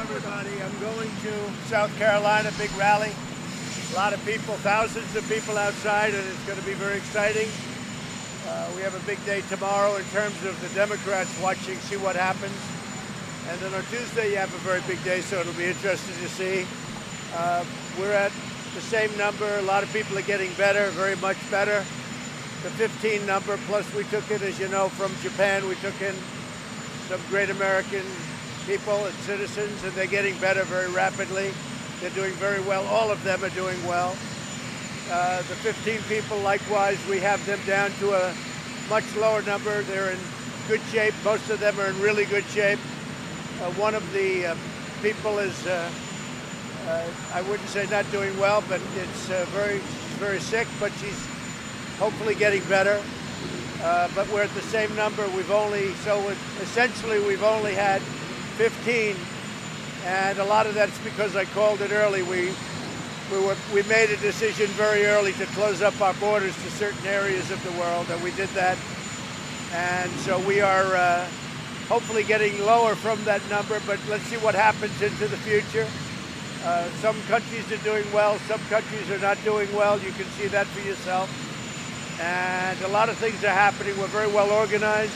everybody. I'm going to South Carolina, big rally. A lot of people, thousands of people outside, and it's going to be very exciting. We have a big day tomorrow in terms of the Democrats watching, see what happens. And then on Tuesday, you have a very big day, so it'll be interesting to see. We're at the same number. A lot of people are getting better, very much better. The 15 number, plus we took it, as you know, from Japan. We took in some great American people and citizens, and they're getting better very rapidly. They're doing very well. All of them are doing well. The 15 people, likewise, we have them down to a much lower number. They're in good shape. Most of them are in really good shape. One of the people is, I wouldn't say not doing well, but it's very sick, but she's hopefully getting better. But we're at the same number. Essentially we've only had 15, and a lot of that's because I called it early. We made a decision very early to close up our borders to certain areas of the world, and we did that. And so we are hopefully getting lower from that number, but let's see what happens into the future. Some countries are doing well, some countries are not doing well. You can see that for yourself. And a lot of things are happening. We're very well organized.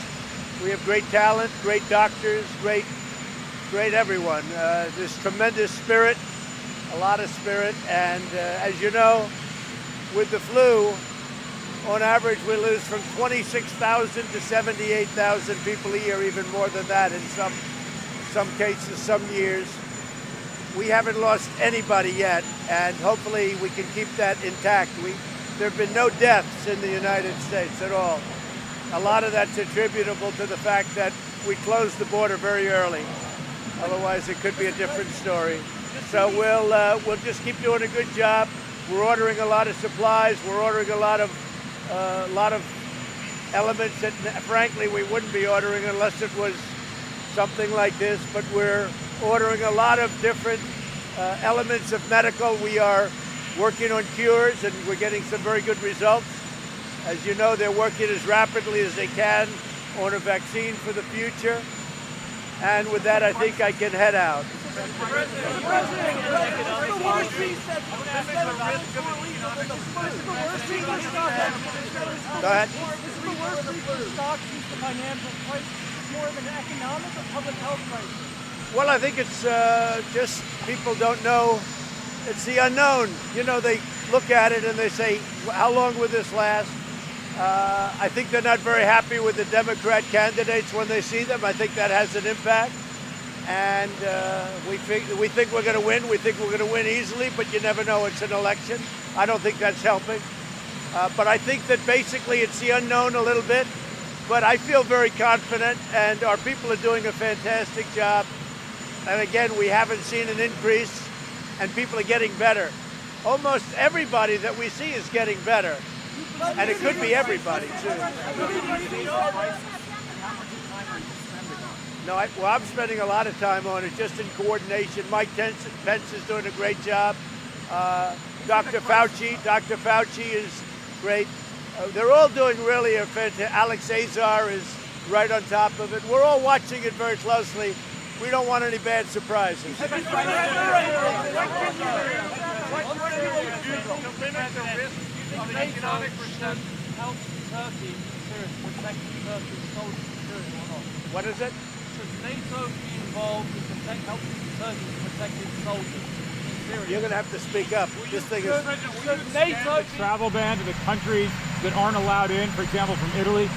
We have great talent, great doctors, great everyone. There's tremendous spirit, a lot of spirit. And as you know, with the flu, on average, we lose from 26,000 to 78,000 people a year, even more than that in some cases, some years. We haven't lost anybody yet, and hopefully we can keep that intact. There have been no deaths in the United States at all. A lot of that's attributable to the fact that we closed the border very early. Otherwise, it could be a different story. So we'll just keep doing a good job. We're ordering a lot of supplies. We're ordering a lot of elements that, frankly, we wouldn't be ordering unless it was something like this. But we're ordering a lot of different elements of medical. We are working on cures, and we're getting some very good results. As you know, they're working as rapidly as they can on a vaccine for the future. And with that, I think I can head out. Go ahead. This is the worst week for stocks since the financial crisis. More of an economic or public health crisis? Well, I think it's just people don't know. It's the unknown. You know, they look at it and they say, how long will this last? I think they're not very happy with the Democrat candidates when they see them. I think that has an impact. And we think we're going to win. We think we're going to win easily, but you never know. It's an election. I don't think that's helping. But I think that basically it's the unknown a little bit. But I feel very confident, and our people are doing a fantastic job. And again, we haven't seen an increase, and people are getting better. Almost everybody that we see is getting better. And it could be everybody, too. No, I'm spending a lot of time on it, just in coordination. Mike Pence is doing a great job. Dr. Fauci is great. They're all doing really a fantastic. Alex Azar is right on top of it. We're all watching it very closely. We don't want any bad surprises. What can you do to limit the risk of an economic recession? Help Turkey to protect Turkey's soldiers security or not? What is it? Should NATO be involved in helping Turkey to protect its soldiers in Syria? You're going to have to speak up. This thing is... Should NATO travel ban to the countries that aren't allowed in, for example, from Italy?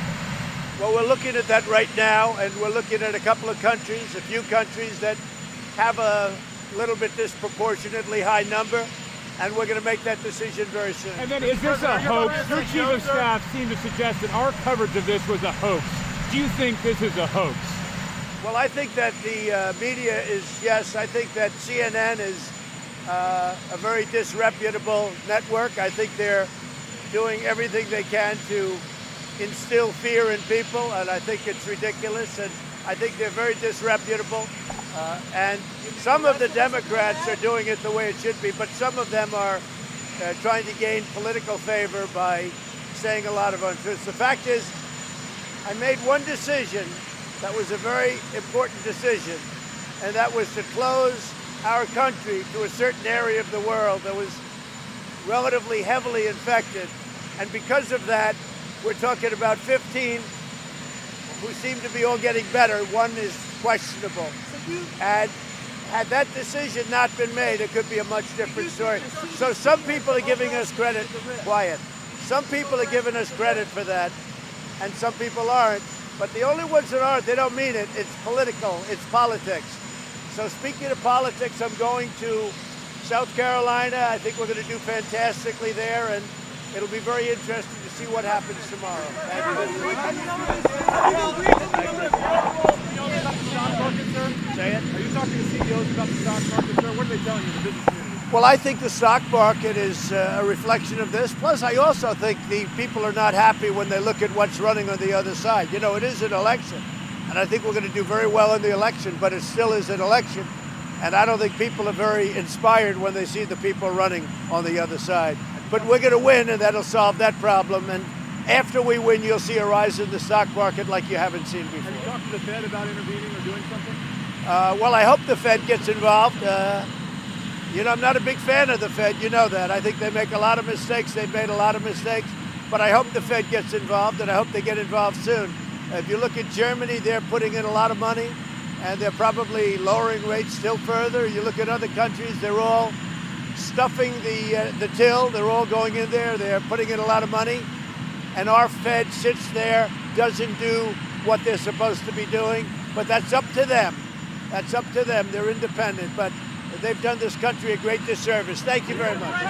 Well, we're looking at that right now, and we're looking at a couple of countries, a few countries that have a little bit disproportionately high number, and we're going to make that decision very soon. And then is this a hoax? Your chief of staff seemed to suggest that our coverage of this was a hoax. Do you think this is a hoax? Well, I think that the media is, yes. I think that CNN is a very disreputable network. I think they're doing everything they can to instill fear in people, and I think it's ridiculous, and I think they're very disreputable. And some of the Democrats are doing it the way it should be, but some of them are trying to gain political favor by saying a lot of untruths. The fact is, I made one decision that was a very important decision, and that was to close our country to a certain area of the world that was relatively heavily infected. And because of that, we're talking about 15 who seem to be all getting better. One is questionable. And had that decision not been made, it could be a much different story. So some people are giving us credit, quiet. Some people are giving us credit for that, and some people aren't. But the only ones that aren't, they don't mean it. It's political, it's politics. So speaking of politics, I'm going to South Carolina. I think we're going to do fantastically there, and it'll be very interesting to see what happens tomorrow. Thank you. Say it. Are you talking to CEOs about the stock market, sir? What are they telling you, the business community? Well, I think the stock market is a reflection of this. Plus, I also think the people are not happy when they look at what's running on the other side. You know, it is an election, and I think we're going to do very well in the election, but it still is an election. And I don't think people are very inspired when they see the people running on the other side. But we're going to win, and that'll solve that problem. And after we win, you'll see a rise in the stock market like you haven't seen before. Have you talked to the Fed about intervening or doing something? Well, I hope the Fed gets involved. You know, I'm not a big fan of the Fed. You know that. I think they make a lot of mistakes. They've made a lot of mistakes. But I hope the Fed gets involved, and I hope they get involved soon. If you look at Germany, they're putting in a lot of money, and they're probably lowering rates still further. You look at other countries, they're all stuffing the till. They're all going in there. They're putting in a lot of money. And our Fed sits there, doesn't do what they're supposed to be doing. But that's up to them. That's up to them. They're independent. But they've done this country a great disservice. Thank you very much.